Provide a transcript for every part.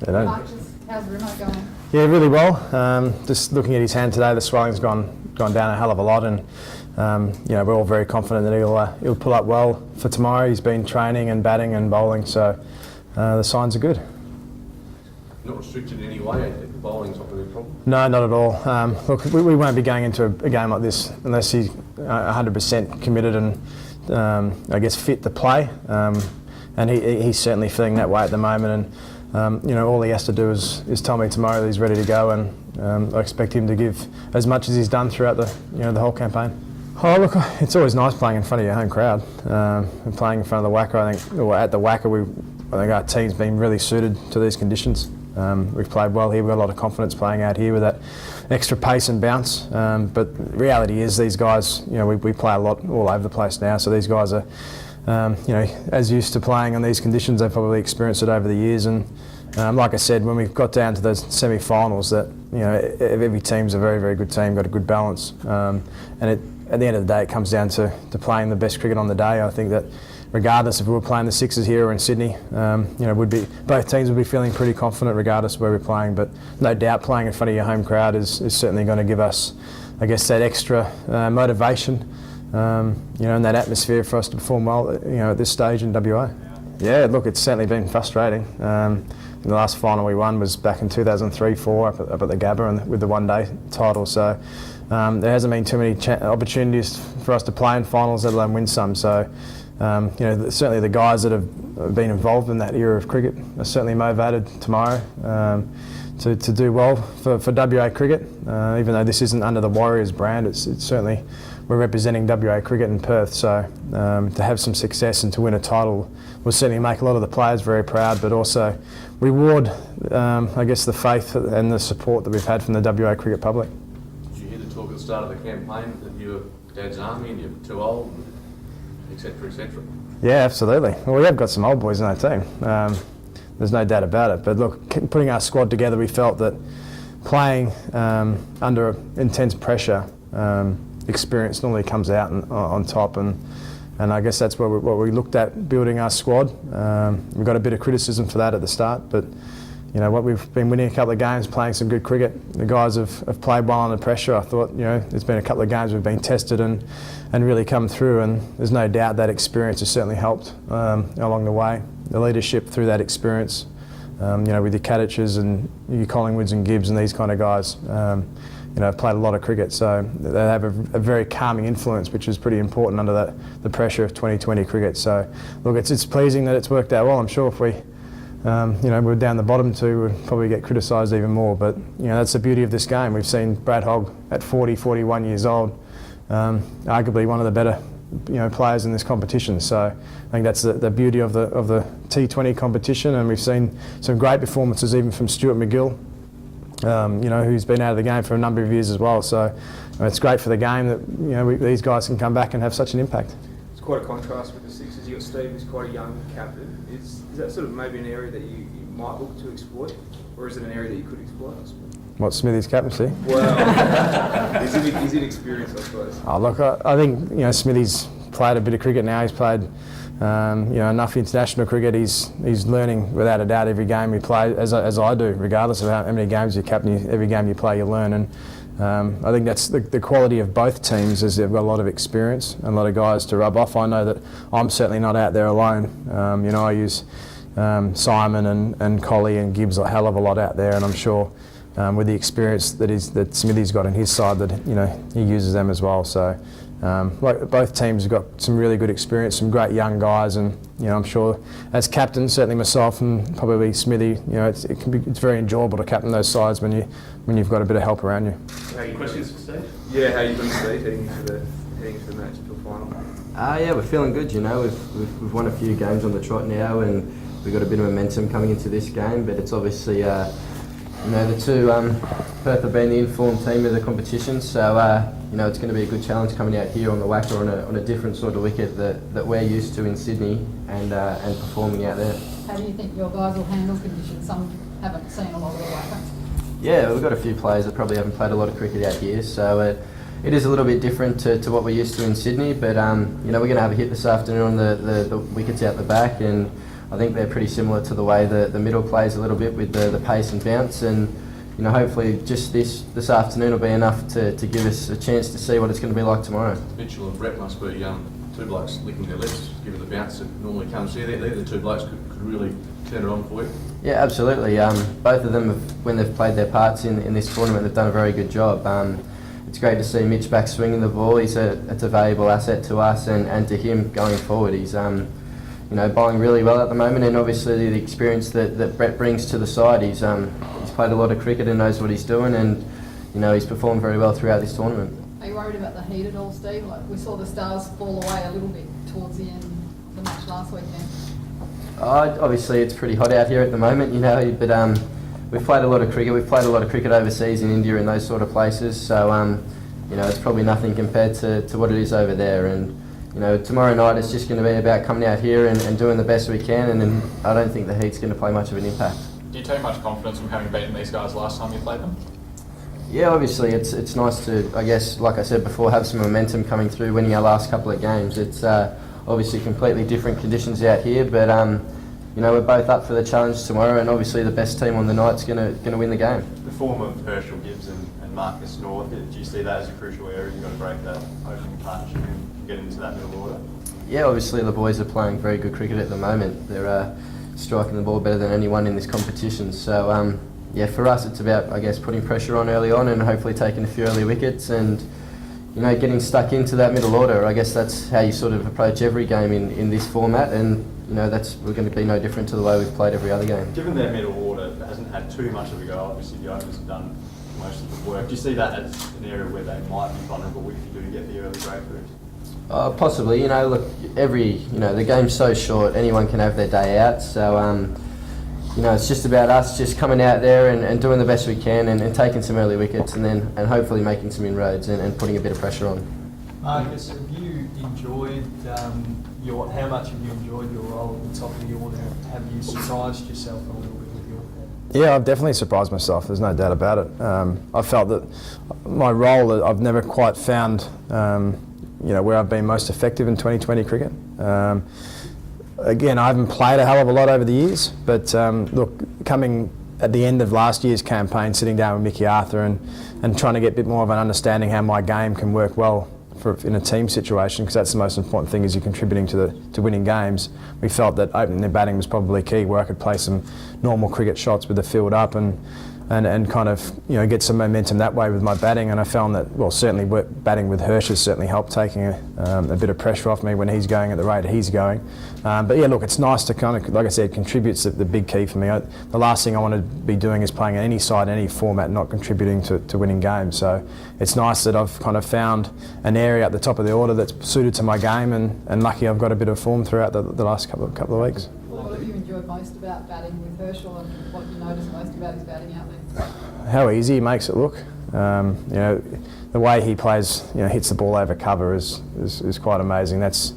How's Bruno going? Yeah, really well. Just looking at his hand today, the swelling's gone down a hell of a lot, and we're all very confident that he'll pull up well for tomorrow. He's been training and batting and bowling, so the signs are good. Not restricted in any way. Bowling's not going to be a problem. No, not at all. Look, we won't be going into a game like this unless he's 100% committed and I guess fit to play. And he's certainly feeling that way at the moment. And all he has to do is tell me tomorrow that he's ready to go, and I expect him to give as much as he's done throughout the whole campaign. Oh look, it's always nice playing in front of your home crowd. And playing in front of the WACA, I think the WACA, I think our team's been really suited to these conditions. We've played well here. We've got a lot of confidence playing out here with that extra pace and bounce. But the reality is, these guys, we play a lot all over the place now. So these guys are, as used to playing in these conditions. They've probably experienced it over the years. And like I said, when we've got down to those semi-finals, that every team's a very, very good team, got a good balance. At the end of the day, it comes down to playing the best cricket on the day. I think that regardless if we were playing the Sixers here or in Sydney, both teams would be feeling pretty confident regardless of where we're playing. But no doubt, playing in front of your home crowd is certainly going to give us, I guess, that extra motivation, and that atmosphere for us to perform well, at this stage in WA. Yeah, look, it's certainly been frustrating. The last final we won was back in 2003-04 up at the Gabba and with the one-day title. So there hasn't been too many opportunities for us to play in finals, let alone win some. So. Certainly the guys that have been involved in that era of cricket are certainly motivated tomorrow to do well for WA cricket. Even though this isn't under the Warriors brand, it's certainly, we're representing WA cricket in Perth. So to have some success and to win a title will certainly make a lot of the players very proud, but also reward, I guess, the faith and the support that we've had from the WA cricket public. Did you hear the talk at the start of the campaign that you were Dad's army and you're too old? Etc. etc. Yeah, absolutely. Well, we have got some old boys in our team. There's no doubt about it. But look, putting our squad together, we felt that playing under intense pressure, experience normally comes out on top, and I guess that's what we looked at building our squad. We got a bit of criticism for that at the start, but what we've been winning a couple of games, playing some good cricket. The guys have played well under pressure. I thought, there's been a couple of games we've been tested and really come through, and there's no doubt that experience has certainly helped along the way. The leadership through that experience, with your Kadichs and your Collingwoods and Gibbs and these kind of guys, have played a lot of cricket, so they have a very calming influence, which is pretty important under the pressure of 2020 cricket. So, look, it's pleasing that it's worked out well. I'm sure if we we're down the bottom two, we'd probably get criticised even more. But that's the beauty of this game. We've seen Brad Hogg at 40, 41 years old, arguably one of the better players in this competition. So I think that's the beauty of the T20 competition, and we've seen some great performances even from Stuart MacGill, who's been out of the game for a number of years as well. So it's great for the game that these guys can come back and have such an impact. It's quite a contrast with the Sixers. You've got Steve, who's quite a young captain. Is that sort of maybe an area that you might look to exploit, or is it an area that you could exploit? What, Smithy's captaincy? Well, is it experience, I suppose? Oh, look, I think Smithy's played a bit of cricket now. He's played enough international cricket. He's learning without a doubt every game he plays, as I do, regardless of how many games you captain. Every game you play, you learn. And I think that's the quality of both teams, is they've got a lot of experience and a lot of guys to rub off. I know that I'm certainly not out there alone. I use Simon and Collie and Gibbs a hell of a lot out there, and I'm sure with the experience that Smithy's got on his side, that he uses them as well. So both teams have got some really good experience, some great young guys, and I'm sure as captain, certainly myself and probably Smithy, it's very enjoyable to captain those sides when you've got a bit of help around you. Questions for Steve? Yeah, how you doing, Steve, heading into the match to the final? Yeah, we're feeling good. We've won a few games on the trot now, and we've got a bit of momentum coming into this game. But it's obviously the two Perth have been the informed team of the competition, so it's going to be a good challenge coming out here on the WACA on a different sort of wicket that we're used to in Sydney, and performing out there. How do you think your guys will handle conditions? Some haven't seen a lot of the WACA. Yeah, we've got a few players that probably haven't played a lot of cricket out here, so it is a little bit different to what we're used to in Sydney. But we're going to have a hit this afternoon on the wickets out the back, and I think they're pretty similar to the way the middle plays a little bit with the pace and bounce, and hopefully just this afternoon will be enough to give us a chance to see what it's going to be like tomorrow. Mitchell and Brett must be two blokes licking their lips, given the bounce that normally comes here. They're the two blokes could really turn it on for you. Yeah, absolutely. Both of them, when they've played their parts in this tournament, they've done a very good job. It's great to see Mitch back swinging the ball. It's a valuable asset to us and to him going forward. He's bowling really well at the moment, and obviously the experience that Brett brings to the side. He's played a lot of cricket and knows what he's doing, and he's performed very well throughout this tournament. Are you worried about the heat at all, Steve? Like, we saw the Stars fall away a little bit towards the end of the match last weekend. Obviously, it's pretty hot out here at the moment, but we've played a lot of cricket. We've played a lot of cricket overseas in India and those sort of places, so it's probably nothing compared to what it is over there. And tomorrow night it's just going to be about coming out here and doing the best we can, and then I don't think the heat's going to play much of an impact. Do you take much confidence from having beaten these guys last time you played them? Yeah, obviously it's nice to, I guess, like I said before, have some momentum coming through winning our last couple of games. It's obviously completely different conditions out here, but we're both up for the challenge tomorrow, and obviously the best team on the night's going to win the game. The form of Herschel Gibbs and Marcus North, do you see that as a crucial area? You've got to break that opening partnership and get into that middle order? Yeah, obviously the boys are playing very good cricket at the moment. They're striking the ball better than anyone in this competition. So for us it's about, I guess, putting pressure on early on and hopefully taking a few early wickets and getting stuck into that middle order. I guess that's how you sort of approach every game in this format, and we're going to be no different to the way we've played every other game. Given their middle order hasn't had too much of a go, obviously the openers have done most of the work. Do you see that as an area where they might be vulnerable if you do get the early breakthroughs? Possibly. Look, the game's so short, anyone can have their day out. So, it's just about us just coming out there and doing the best we can and taking some early wickets and hopefully making some inroads and putting a bit of pressure on. Marcus, have you enjoyed how much have you enjoyed your role at the top of the order? Have you surprised yourself a little bit with your? Yeah, I've definitely surprised myself. There's no doubt about it. I felt that my role, I've never quite found, where I've been most effective in 2020 cricket. Again, I haven't played a hell of a lot over the years, but look, coming at the end of last year's campaign, sitting down with Mickey Arthur and trying to get a bit more of an understanding how my game can work well in a team situation, because that's the most important thing, is you're contributing to winning games. We felt that opening their batting was probably key, where I could play some normal cricket shots with the field up and kind of get some momentum that way with my batting. And I found that, well, certainly batting with Hirsch has certainly helped, taking a bit of pressure off me when he's going at the rate he's going. But yeah, look, it's nice to kind of, like I said, contributes the big key for me. The last thing I want to be doing is playing in any side, any format, not contributing to winning games. So it's nice that I've kind of found an area at the top of the order that's suited to my game, and lucky I've got a bit of form throughout the last couple of weeks. What have you enjoyed most about batting with Herschel, and what you noticed most about his batting out there? How easy he makes it look. The way he plays, hits the ball over cover is quite amazing. That's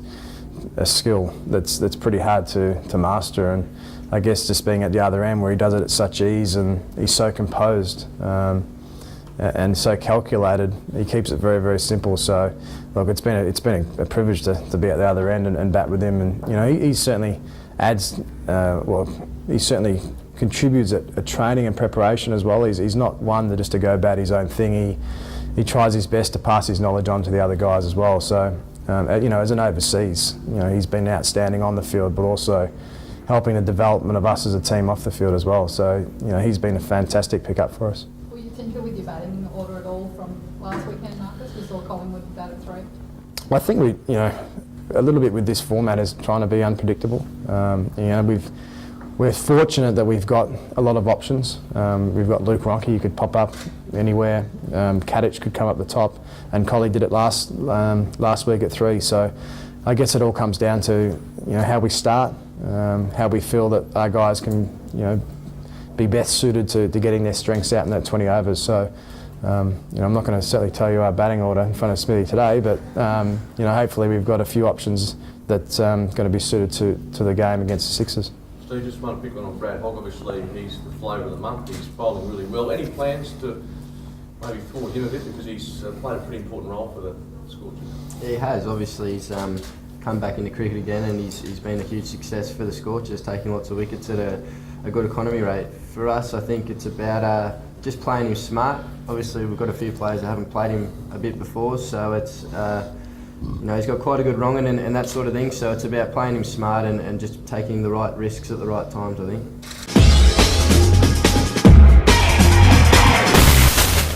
a skill that's pretty hard to master, and I guess just being at the other end where he does it at such ease and he's so composed and so calculated, he keeps it very, very simple. So look, it's been a privilege to be at the other end and bat with him, and he certainly adds, he certainly contributes at training and preparation as well. He's not one just to go bat his own thing. He tries his best to pass his knowledge on to the other guys as well. So, as an overseas, he's been outstanding on the field, but also helping the development of us as a team off the field as well. So, he's been a fantastic pickup for us. Will you tinker with your batting order at all from last weekend, Marcus? We saw Collingwood bat at 3. I think a little bit with this format is trying to be unpredictable. We're fortunate that we've got a lot of options. We've got Luke Ronke, who could pop up anywhere. Kadich could come up the top, and Collie did it last week at 3. So I guess it all comes down to how we start, how we feel that our guys can be best suited to getting their strengths out in that 20 overs. So I'm not going to certainly tell you our batting order in front of Smithy today, but hopefully we've got a few options that's going to be suited to the game against the Sixers. Steve, just want to pick on Brad Hogg. Obviously, he's the flavour of the month. He's bowling really well. Any plans to maybe forward him a bit, because he's played a pretty important role for the Scorchers? Yeah, he has. Obviously, he's come come back into cricket again, and he's been a huge success for the Scorchers, taking lots of wickets at a good economy rate. For us, I think it's about just playing him smart. Obviously, we've got a few players that haven't played him a bit before, so it's he's got quite a good wrong and that sort of thing. So it's about playing him smart and just taking the right risks at the right times, I think.